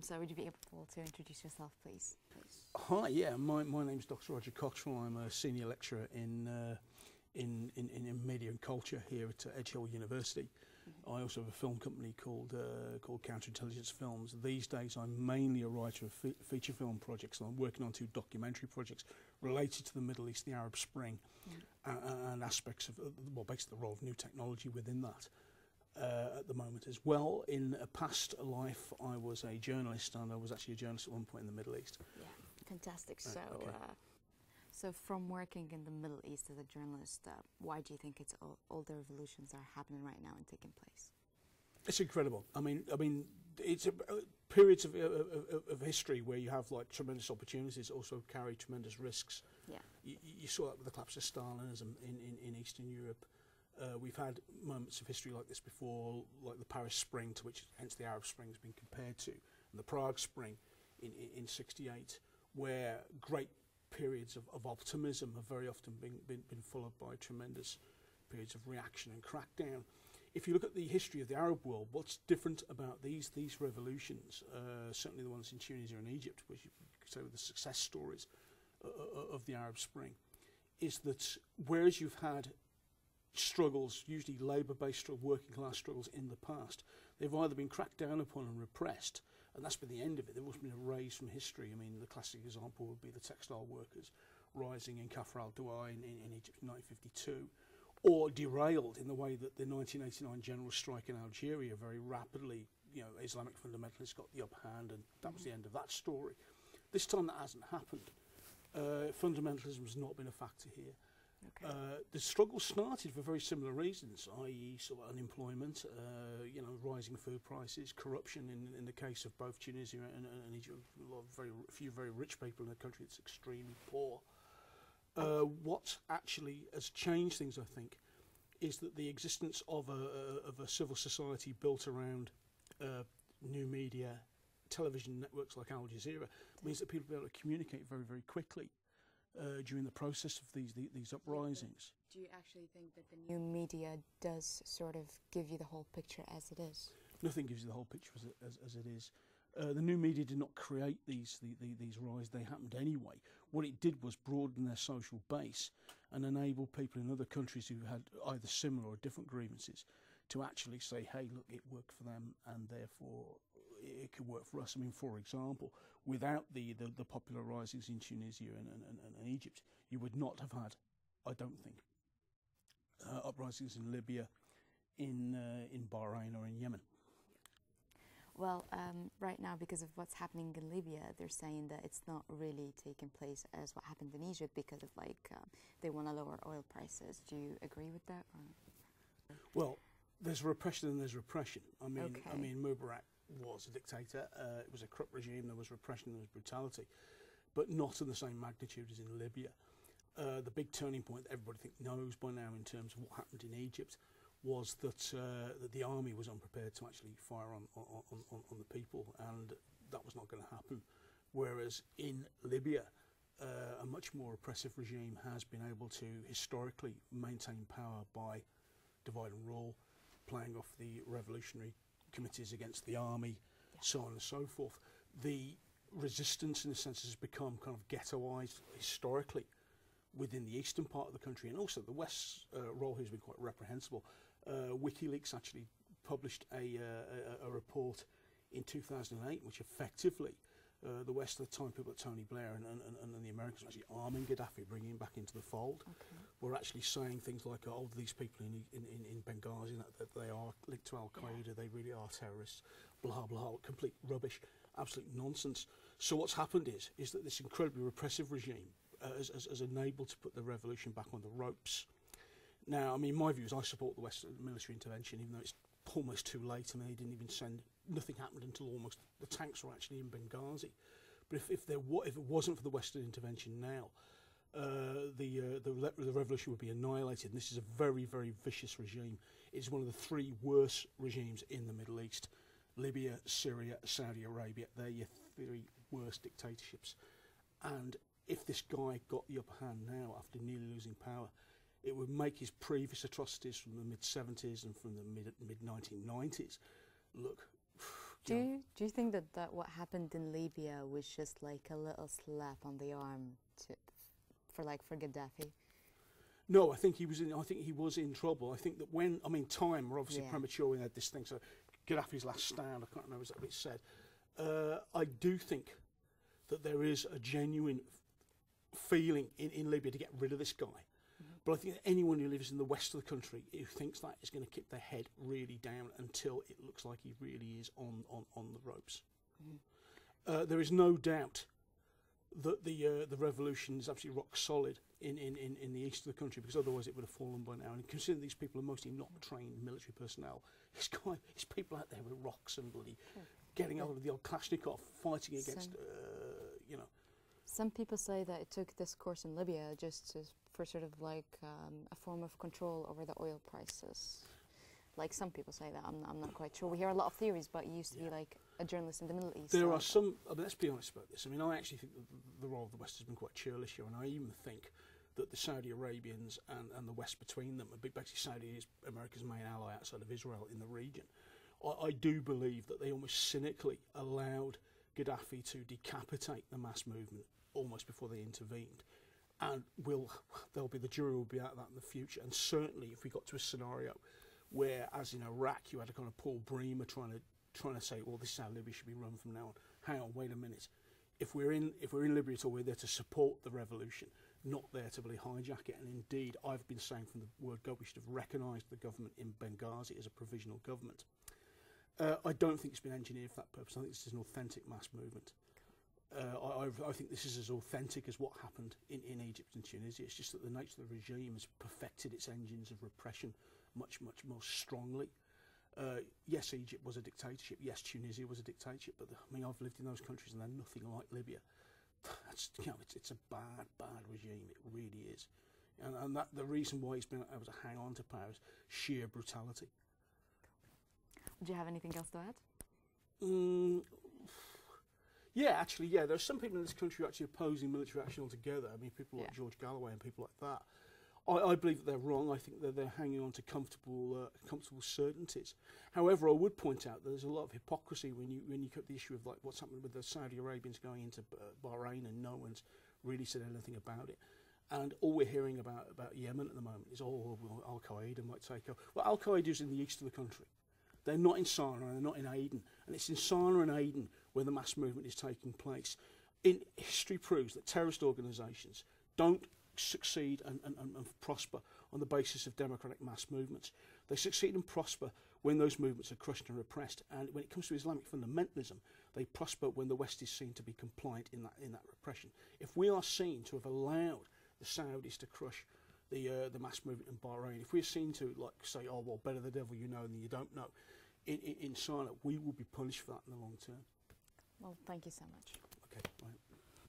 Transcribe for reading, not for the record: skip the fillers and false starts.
So would you be able to introduce yourself, please? Hi, yeah, my name's Dr. Roger Cottrell. I'm a senior lecturer in media and culture here at Edge Hill University. I also have a film company called Counterintelligence Films. These days I'm mainly a writer of feature film projects, and I'm working on 2 documentary projects related to the Middle East, the Arab Spring, and aspects of, well, basically the role of new technology within that. At the moment as well. In a past life I was a journalist, and I was actually a journalist at one point in the Middle East. Yeah, fantastic. Okay. So from working in the Middle East as a journalist, why do you think all the revolutions are happening right now and taking place? It's incredible. I mean, it's periods of history where you have like tremendous opportunities, also carry tremendous risks. Yeah. You saw that with the collapse of Stalinism in Eastern Europe. We've had moments of history like this before, like the Paris Spring, to which hence the Arab Spring has been compared to, and the Prague Spring in '68, where great periods of optimism have very often been followed by tremendous periods of reaction and crackdown. If you look at the history of the Arab world, what's different about these revolutions, certainly the ones in Tunisia and Egypt, which you could say were the success stories of the Arab Spring, is that whereas you've had struggles, usually labour-based or working-class struggles in the past, they've either been cracked down upon and repressed, and that's been the end of it. There must have been a raise from history. I mean, the classic example would be the textile workers rising in Cottrelll in Egypt in 1952, or derailed in the way that the 1989 general strike in Algeria very rapidly, you know, Islamic fundamentalists got the upper hand, and that was the end of that story. This time that hasn't happened. Fundamentalism has not been a factor here. Okay. The struggle started for very similar reasons, i.e. sort of unemployment, you know, rising food prices, corruption in the case of both Tunisia and Egypt, a few very rich people in a country that's extremely poor. What actually has changed things, I think, is that the existence of a civil society built around new media, television networks like Al Jazeera, means that people are able to communicate very, very quickly during the process of these uprisings. Do you actually think that the new media does sort of give you the whole picture as it is? Nothing gives you the whole picture as it is. The new media did not create these rises, they happened anyway. What it did was broaden their social base and enable people in other countries who had either similar or different grievances to actually say, hey, look, it worked for them and therefore it could work for us. I mean, for example, without the popular risings in Tunisia and Egypt, you would not have had, I don't think, uprisings in Libya, in Bahrain or in Yemen. Well, right now, because of what's happening in Libya, they're saying that it's not really taking place as what happened in Egypt because of they want to lower oil prices. Do you agree with that? Or? Well, there's repression and there's repression. I mean, Okay. Mubarak was a dictator. It was a corrupt regime. There was repression. There was brutality, but not in the same magnitude as in Libya. The big turning point that everybody knows by now in terms of what happened in Egypt was that the army was unprepared to actually fire on the people, and that was not going to happen. Whereas in Libya, a much more oppressive regime has been able to historically maintain power by divide and rule, playing off the revolutionary committees against the army, so on and so forth. The resistance, in a sense, has become kind of ghettoised historically within the eastern part of the country, and also the West's role here has been quite reprehensible. WikiLeaks actually published a report in 2008, which effectively the West at the time, people like Tony Blair and the Americans were actually arming Gaddafi, bringing him back into the fold. Okay. We're actually saying things like, oh, these people in Benghazi, that they are linked to Al-Qaeda, they really are terrorists, blah, blah, complete rubbish, absolute nonsense. So what's happened is that this incredibly repressive regime has enabled to put the revolution back on the ropes. Now, I mean, my view is I support the Western military intervention, even though it's almost too late. I mean, they didn't even send, nothing happened until almost, the tanks were actually in Benghazi. But if it wasn't for the Western intervention now, the revolution would be annihilated. And this is a very, very vicious regime. It's one of the 3 worst regimes in the Middle East. Libya, Syria, Saudi Arabia, they're your 3 worst dictatorships. And if this guy got the upper hand now after nearly losing power, it would make his previous atrocities from the mid-70s and from the mid-1990s look, Do you think that what happened in Libya was just like a little slap on the arm for Gaddafi? No, I think he was in trouble. I think that time were obviously premature when they had this thing. So Gaddafi's last stand, I can't remember exactly what it said. I do think that there is a genuine feeling in Libya to get rid of this guy. But I think that anyone who lives in the west of the country who thinks that is going to keep their head really down until it looks like he really is on the ropes. There is no doubt that the revolution is absolutely rock solid in the east of the country, because otherwise it would have fallen by now. And considering these people are mostly not trained military personnel, it's people out there with rocks and bloody getting over the old Kalashnikov, fighting against, Some people say that it took this course in Libya for sort of like a form of control over the oil prices. Like some people say that, I'm not quite sure. We hear a lot of theories, but you used to be like a journalist in the Middle East. There are some, let's be honest about this. I mean, I actually think the role of the West has been quite churlish here, and I even think that the Saudi Arabians and the West between them, basically Saudi is America's main ally outside of Israel in the region. I do believe that they almost cynically allowed Gaddafi to decapitate the mass movement almost before they intervened. And the jury will be out that in the future. And certainly if we got to a scenario where, as in Iraq, you had a kind of Paul Bremer trying to say, well, this is how Libya should be run from now on. Hang on, wait a minute. If we're in Libya at all, we're there to support the revolution, not there to really hijack it. And indeed, I've been saying from the word go, we should have recognised the government in Benghazi as a provisional government. I don't think it's been engineered for that purpose. I think this is an authentic mass movement. I think this is as authentic as what happened in Egypt and Tunisia. It's just that the nature of the regime has perfected its engines of repression much, much more strongly. Yes, Egypt was a dictatorship. Yes, Tunisia was a dictatorship. But I've lived in those countries and they're nothing like Libya. It's a bad regime. It really is. And that the reason why he's been able to hang on to power is sheer brutality. Do you have anything else to add? There are some people in this country who are actually opposing military action altogether. I mean, people like George Galloway and people like that. I believe that they're wrong. I think that they're hanging on to comfortable certainties. However, I would point out that there's a lot of hypocrisy when you cut the issue of like what's happening with the Saudi Arabians going into Bahrain, and no one's really said anything about it. And all we're hearing about Yemen at the moment is, Al Qaeda might take over. Well, Al Qaeda is in the east of the country. They're not in Sana'a, and they're not in Aden. And it's in Sana'a and Aden where the mass movement is taking place. History proves that terrorist organisations don't succeed and prosper on the basis of democratic mass movements. They succeed and prosper when those movements are crushed and repressed. And when it comes to Islamic fundamentalism, they prosper when the West is seen to be compliant in that repression. If we are seen to have allowed the Saudis to crush the mass movement in Bahrain, if we're seen to say, oh well, better the devil you know than you don't know, in Sana'a, we will be punished for that in the long term. Well, thank you so much. Okay, right.